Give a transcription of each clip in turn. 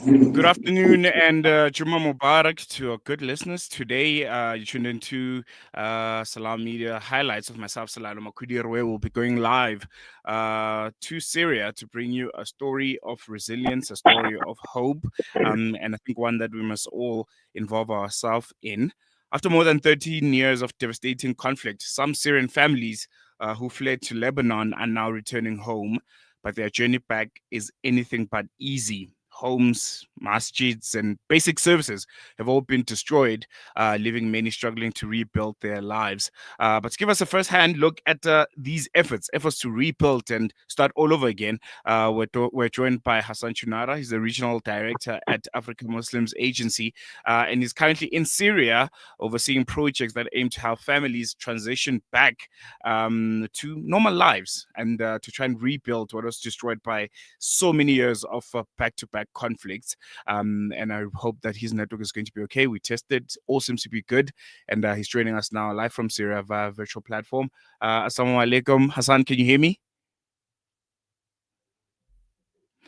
Good afternoon and Juma Mubarak to our good listeners. Today, you tuned into Salam Media highlights of myself, Salalo Makudir, where we'll be going live to Syria to bring you a story of resilience, a story of hope, and I think one that we must all involve ourselves in. After more than 13 years of devastating conflict, some Syrian families who fled to Lebanon are now returning home, but their journey back is anything but easy. Homes, masjids, and basic services have all been destroyed, leaving many struggling to rebuild their lives. But to give us a first-hand look at these efforts to rebuild and start all over again, we're joined by Hassan Choonara. He's the regional director at African Muslims Agency, and he's currently in Syria overseeing projects that aim to help families transition back to normal lives and to try and rebuild what was destroyed by so many years of back-to-back conflicts. And I hope that his network is going to be okay. We tested, all seems to be good, and he's joining us now live from Syria via virtual platform. Assalamu alaikum, Hassan. Can you hear me?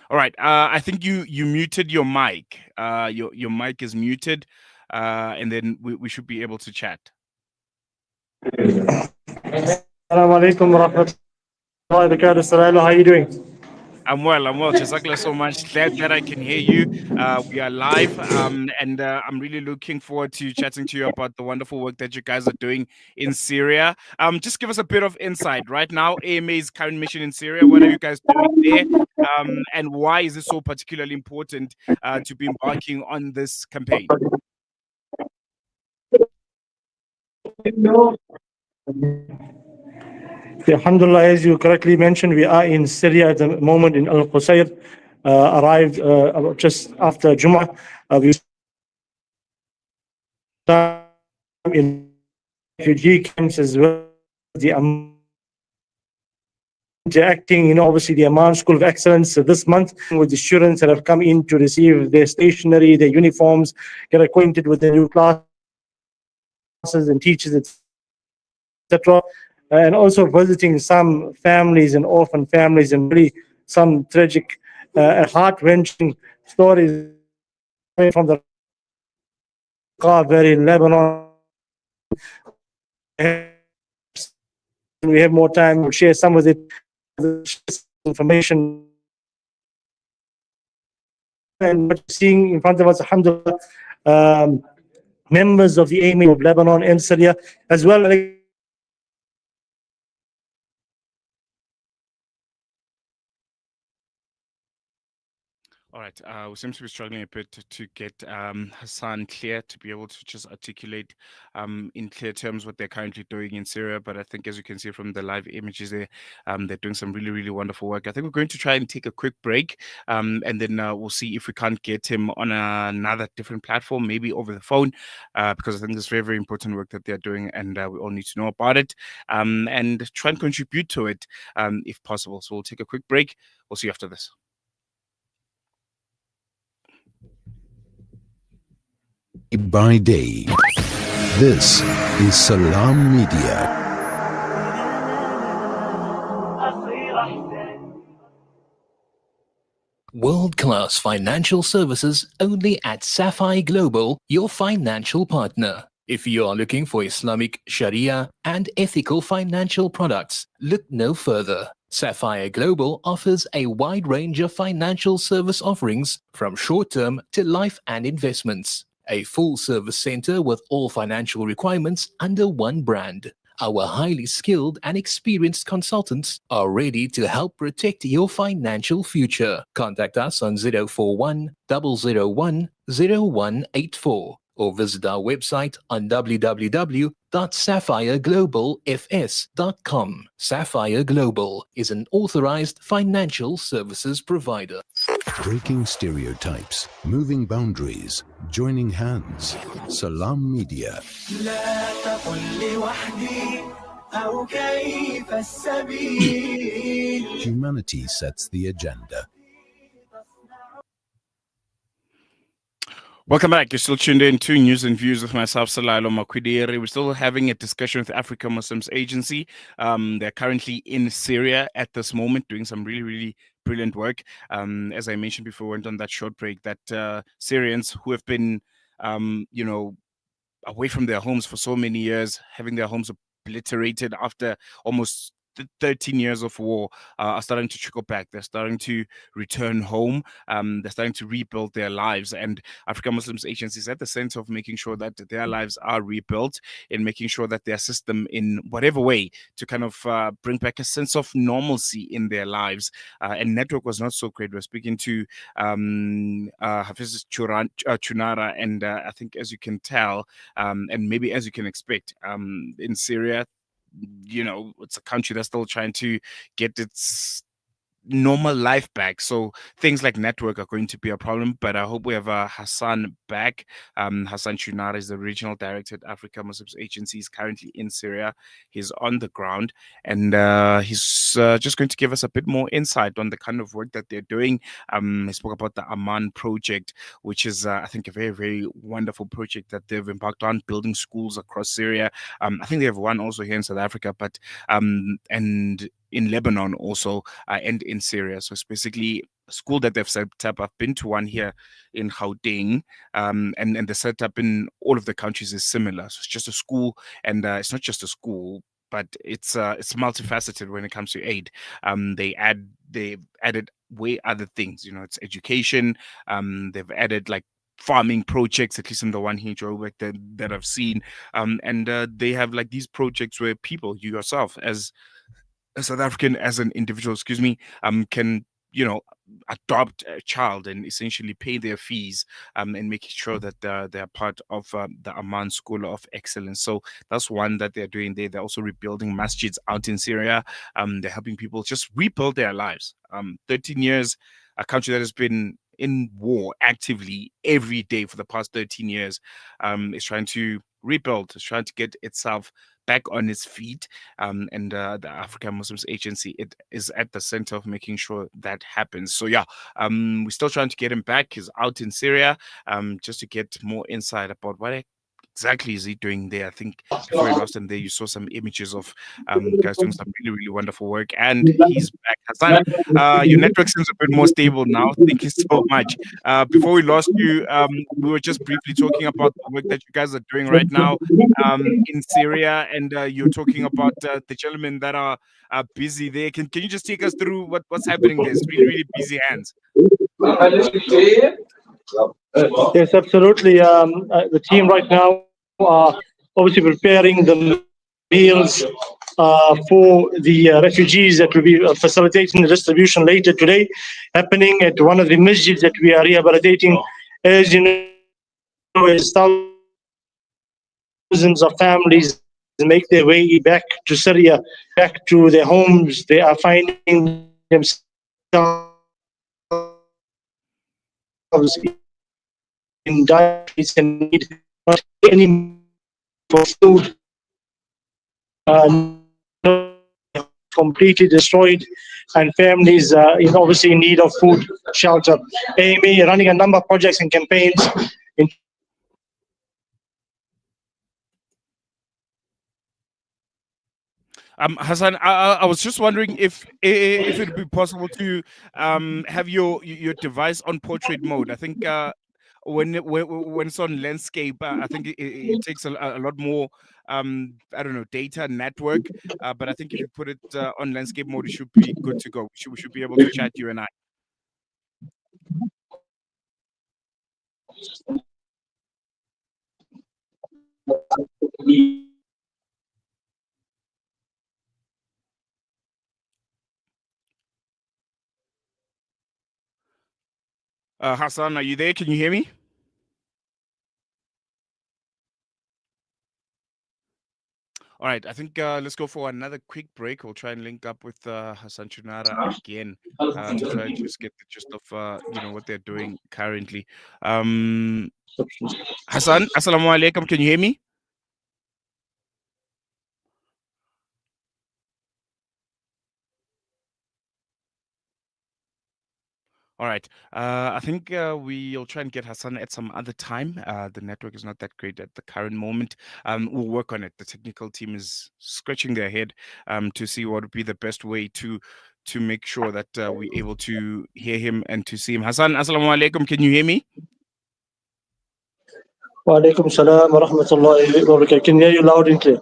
All right. I think you muted your mic. Your mic is muted, and then we should be able to chat. Assalamu alaikum wa rahmatullahi wa barakatuh. Saraylo, how are you doing? I'm well. I'm well. Jazakallah so much. Glad that I can hear you. We are live, and I'm really looking forward to chatting to you about the wonderful work that you guys are doing in Syria. Just give us a bit of insight right now. AMA's current mission in Syria. What are you guys doing there? And why is it so particularly important to be embarking on this campaign? Alhamdulillah, as you correctly mentioned, we are in Syria at the moment in Al Qusayr. Arrived just after Jum'ah. We in refugee camps as well. The interacting, obviously the Amman School of Excellence this month with the students that have come in to receive their stationery, their uniforms, get acquainted with the new classes and teachers, etc. And also visiting some families and orphan families and really some tragic, heart-wrenching stories from the Qabar in Lebanon. We have more time, we'll share some of it, information. And what you're seeing in front of us, alhamdulillah, members of the AMA of Lebanon and Syria, as well as All right. We seem to be struggling a bit to get Hassan clear to be able to just articulate in clear terms what they're currently doing in Syria. But I think, as you can see from the live images there, they're doing some really, really wonderful work. I think we're going to try and take a quick break, and then we'll see if we can't get him on another different platform, maybe over the phone, because I think it's very, very important work that they're doing, and we all need to know about it and try and contribute to it if possible. So we'll take a quick break. We'll see you after this. By day. This is Salam Media. World-class financial services only at Sapphire Global, your financial partner. If you are looking for Islamic Sharia and ethical financial products, look no further. Sapphire Global offers a wide range of financial service offerings from short-term to life and investments. A full-service center with all financial requirements under one brand. Our highly skilled and experienced consultants are ready to help protect your financial future. Contact us on 041 001 0184 or visit our website on www.sapphireglobalfs.com. Sapphire Global is an authorized financial services provider. Breaking stereotypes, moving boundaries, joining hands. Salam Media. Humanity sets the agenda. Welcome back. You're still tuned in to News and Views with myself, Salalo Makwidiri. We're still having a discussion with the African Muslims Agency. They're currently in Syria at this moment doing some really, really brilliant work. As I mentioned before, we went on that short break, that Syrians who have been, you know, away from their homes for so many years, having their homes obliterated after almost 13 years of war, are starting to trickle back. They're starting to return home. They're starting to rebuild their lives. And African Muslims Agency is at the center of making sure that their lives are rebuilt, and making sure that they assist them in whatever way to kind of bring back a sense of normalcy in their lives. And network was not so great. We're speaking to Hafiz Choonara, and I think, as you can tell, and maybe as you can expect, in Syria, you know, it's a country that's still trying to get its normal life back. So things like network are going to be a problem, but I hope we have Hassan back. Hassan Choonara is the regional director at Africa Muslims Agency. He's currently in Syria. He's on the ground, and he's just going to give us a bit more insight on the kind of work that they're doing. He spoke about the Aman project, which is, I think, a very, very wonderful project that they've embarked on, building schools across Syria. I think they have one also here in South Africa, but and in Lebanon also, and in Syria. So it's basically a school that they've set up. I've been to one here in Gauteng, and the setup in all of the countries is similar. So it's just a school, and it's not just a school, but it's multifaceted when it comes to aid. They've added way other things. You know, it's education. They've added like farming projects, at least in the one here in Joburg that I've seen. And they have like these projects where people, you yourself, as a South African, as an individual, excuse me, can, you know, adopt a child and essentially pay their fees, and making sure that they're part of the Amman School of Excellence. So that's one that they're doing there. They're also rebuilding masjids out in Syria. They're helping people just rebuild their lives. 13 years, a country that has been in war actively every day for the past 13 years, is trying to rebuild, is trying to get itself back on its feet. And the African Muslims Agency, it is at the center of making sure that happens. So yeah, we're still trying to get him back. He's out in Syria, just to get more insight about what exactly is he doing there. I think before you lost him there, you saw some images of guys doing some really, really wonderful work, and he's back. Hassan, your network seems a bit more stable now. Thank you so much. Before we lost you, we were just briefly talking about the work that you guys are doing right now in Syria, and you're talking about the gentlemen that are busy there. Can you just take us through what's happening there? It's really, really busy hands. Yes, absolutely. The team right now are obviously preparing the meals for the refugees that will be facilitating the distribution later today, happening at one of the masjids that we are rehabilitating. As you know, as thousands of families make their way back to Syria, back to their homes, they are finding themselves in dire straits and need not any for food, completely destroyed, and families obviously in need of food, shelter. AMA running a number of projects and campaigns in Hassan, I was just wondering if it would be possible to have your device on portrait mode. I think when it's on landscape, I think it takes a lot more, I don't know, data network. But I think if you put it on landscape mode, it should be good to go. We should be able to chat, you and I. Hassan, are you there? Can you hear me? All right, I think let's go for another quick break. We'll try and link up with Hassan Choonara again to try and just get the gist of what they're doing currently. Hassan, assalamu alaikum. Can you hear me? All right. I think we'll try and get Hassan at some other time. The network is not that great at the current moment. We'll work on it. The technical team is scratching their head to see what would be the best way to to make sure that we're able to hear him and to see him. Hassan, assalamu alaikum. Can you hear me? Wa alaikum salam wa rahmatullahi wa barakatuh. Can hear you loud and clear.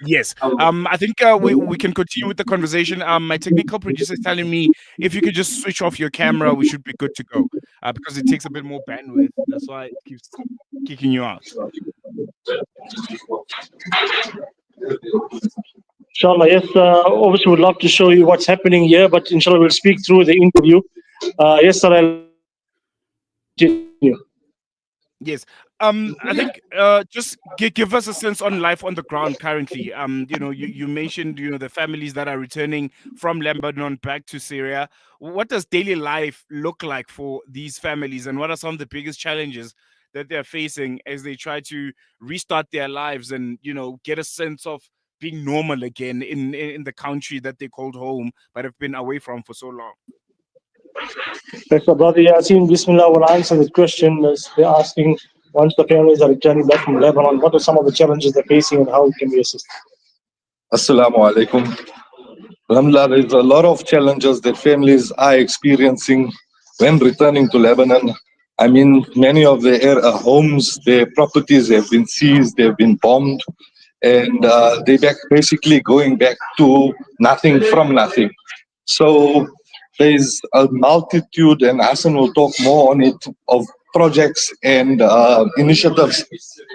Yes. I think we can continue with the conversation. My technical producer is telling me if you could just switch off your camera, we should be good to go. Because it takes a bit more bandwidth. That's why it keeps kicking you out. Inshallah, yes. Obviously, we'd love to show you what's happening here, but inshallah, we'll speak through the interview. Yes, sir. I'll continue. Yes. I think just give us a sense on life on the ground currently. You mentioned the families that are returning from Lebanon back to Syria. What does daily life look like for these families, and what are some of the biggest challenges that they're facing as they try to restart their lives and get a sense of being normal again in the country that they called home but have been away from for so long? So, Brother Yasin, Bismillah will answer the question as they're asking. Once the families are returning back from Lebanon, what are some of the challenges they're facing and how can we assist? Assalamu alaikum. Alhamdulillah, there's a lot of challenges that families are experiencing when returning to Lebanon. I mean, many of their homes, their properties have been seized, they've been bombed, and they're basically going back to nothing from nothing. So there's a multitude, and Hassan will talk more on it, of projects and initiatives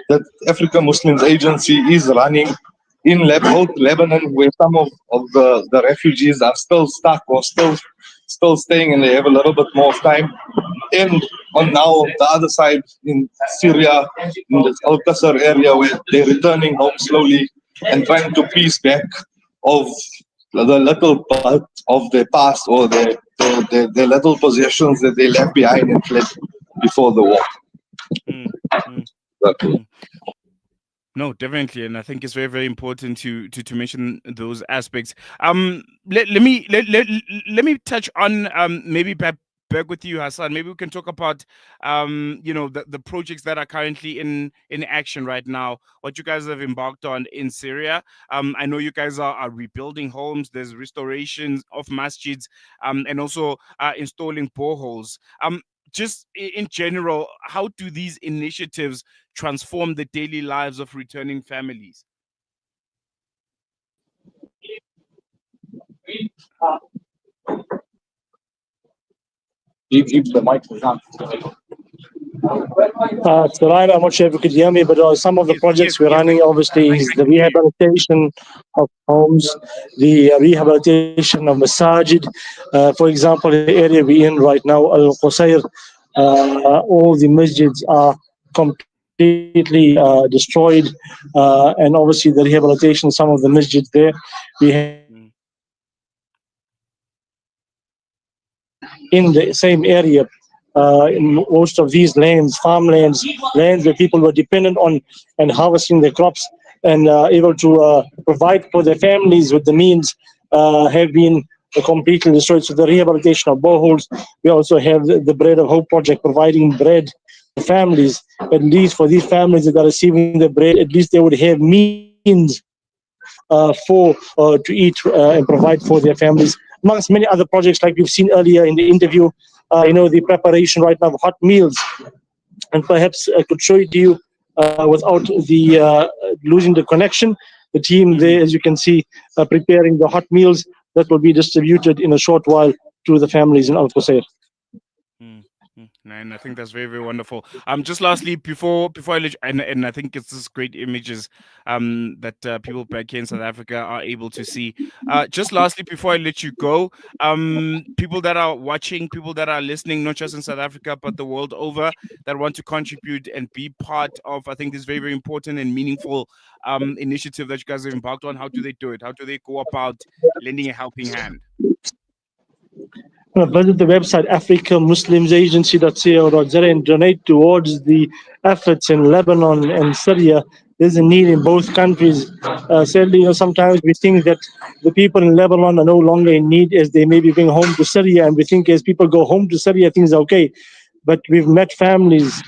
that Africa Muslims Agency is running in Lebanon, where some of the refugees are still stuck or still staying, and they have a little bit more time. And on the other side in Syria, in the Al Qasr area, where they're returning home slowly and trying to piece back of the little part of their past or their little possessions that they left behind and fled before the war. No, definitely, and I think it's very, very important to mention those aspects. Let me touch on maybe back with you, Hassan. Maybe we can talk about the projects that are currently in action right now. What you guys have embarked on in Syria. I know you guys are rebuilding homes. There's restorations of masjids, and also installing boreholes. Just in general, how do these initiatives transform the daily lives of returning families? Keep the microphone. Ryan, I'm not sure if you could hear me, but some of the projects we're running, obviously, is the rehabilitation of homes, the rehabilitation of masajid. For example, the area we're in right now, Al Qusair, all the masjids are completely destroyed, and obviously the rehabilitation of some of the masjids there. We have in the same area, in most of these lands, farmlands, lands where people were dependent on and harvesting their crops and able to provide for their families with the means, have been completely destroyed. So the rehabilitation of boreholes. We also have the Bread of Hope project, providing bread to families. At least for these families that are receiving the bread, at least they would have means to eat and provide for their families, amongst many other projects like we've seen earlier in the interview. The preparation right now of hot meals, and perhaps I could show it to you without the losing the connection. The team there, as you can see, preparing the hot meals that will be distributed in a short while to the families in Al Qusair. And I think that's very, very wonderful. Just lastly, before I let you, and I think it's this great images that people back here in South Africa are able to see. Just lastly, before I let you go, people that are watching, people that are listening, not just in South Africa but the world over, that want to contribute and be part of, I think, this very, very important and meaningful initiative that you guys have embarked on. How do they do it? How do they go about lending a helping hand? Visit the website africamuslimsagency.co.za and donate towards the efforts in Lebanon and Syria. There's a need in both countries. Sadly, sometimes we think that the people in Lebanon are no longer in need as they may be going home to Syria, and we think as people go home to Syria, things are okay. But we've met families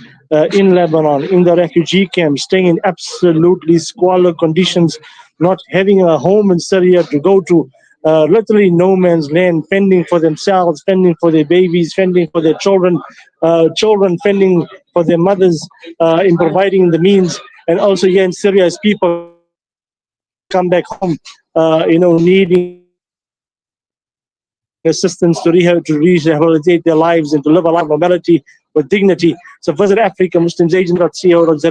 in Lebanon, in the refugee camps, staying in absolutely squalor conditions, not having a home in Syria to go to. literally no man's land, fending for themselves, fending for their babies, fending for their children, children fending for their mothers, in providing the means. And also here in Syria, as people come back home, needing assistance to rehabilitate their lives and to live a life of normality with dignity. So visit Africa Muslims Agent.co.za.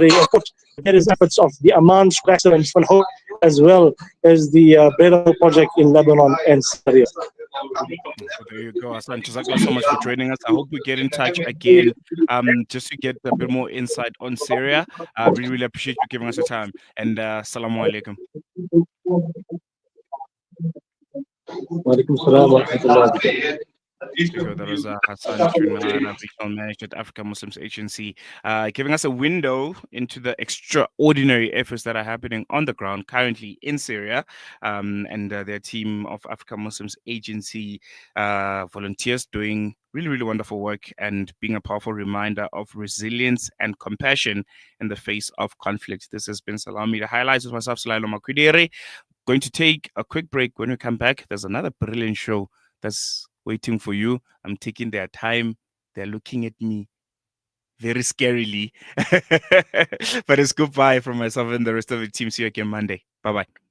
That is efforts of the Amman School of Excellence and Hope, as well as the Better Project in Lebanon and Syria. So there you go, Hassan. Jazakallah so much for joining us. I hope we get in touch again, just to get a bit more insight on Syria. I really, really appreciate you giving us the time. And assalamu alaikum. Walaikum salam wa rahmatullah. So that was Hassan Choonara, Regional Manager at Africa Muslims Agency, giving us a window into the extraordinary efforts that are happening on the ground currently in Syria, and their team of Africa Muslims Agency volunteers doing really, really wonderful work and being a powerful reminder of resilience and compassion in the face of conflict. This has been Salam Media Highlights with myself, Salailo Makwidere. Going to take a quick break. When we come back, there's another brilliant show that's waiting for you. I'm taking their time. They're looking at me very scarily. But it's goodbye from myself and the rest of the team. See you again Monday. Bye-bye.